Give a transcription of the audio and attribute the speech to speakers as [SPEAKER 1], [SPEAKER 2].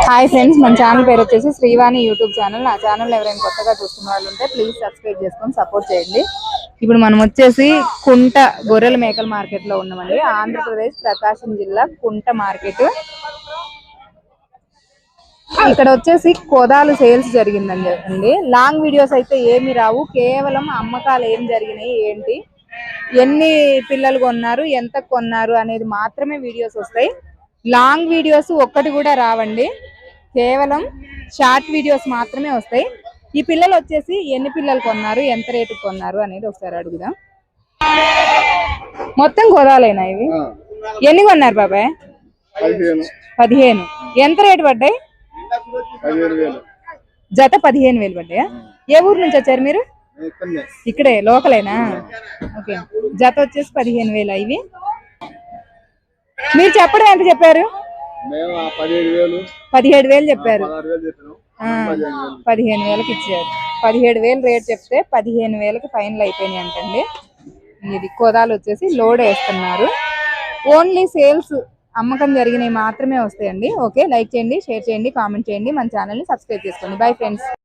[SPEAKER 1] Hi friends, మన channel పేరు వచ్చేసి శ్రీవాణి యూట్యూబ్ ఛానల్. నా ఛానల్ ఎవరైనా కొత్తగా చూస్తున్న వాళ్ళు ఉంటే ప్లీజ్ సబ్స్క్రైబ్ చేసుకొని సపోర్ట్ చేయండి. ఇప్పుడు మనం వచ్చేసి కుంట గొర్రెల మేకల మార్కెట్ లో ఉన్నామండి. ఆంధ్రప్రదేశ్ ప్రకాశం జిల్లా కుంట మార్కెట్. ఇక్కడ వచ్చేసి కోదాలు సేల్స్ జరిగిందండి. లాంగ్ వీడియోస్ అయితే ఏమి రావు, కేవలం అమ్మకాలు ఏం జరిగినాయి, ఏంటి, ఎన్ని పిల్లలు కొన్నారు, ఎంత కొన్నారు అనేది మాత్రమే వీడియోస్ వస్తాయి. లాంగ్ వీడియోస్ ఒక్కటి కూడా రావండి, కేవలం షార్ట్ వీడియోస్ మాత్రమే వస్తాయి. ఈ పిల్లలు వచ్చేసి ఎన్ని పిల్లలు కొన్నారు, ఎంత రేటు కొన్నారు అనేది ఒకసారి అడుగుదాం. మొత్తం కోదాలేనా ఇవి? ఎన్ని కొన్నారు బాబాయ్? 15. ఎంత రేటు పడ్డాయి? జత 15,000 పడ్డాయా? ఏ ఊరు నుంచి వచ్చారు మీరు? ఇక్కడే లోకలేనా? ఓకే. జత వచ్చేసి 15,000 ఇవి. మీరు చెప్పడం ఎంత చెప్పారు? 17,000 చెప్పారు. 15,000కి ఇచ్చారు. 17,000 రేట్ చెప్తే 15,000కి ఫైనల్ అయిపోయినాయి అంటండి. ఇది కోదాలు వచ్చేసి లోడ్ వేస్తున్నారు. ఓన్లీ సేల్స్ అమ్మకం జరిగినవి మాత్రమే వస్తాయండి. ఓకే, లైక్ చేయండి, షేర్ చేయండి, కామెంట్ చేయండి, మన ఛానల్ని సబ్స్క్రైబ్ చేసుకోండి. Bye friends.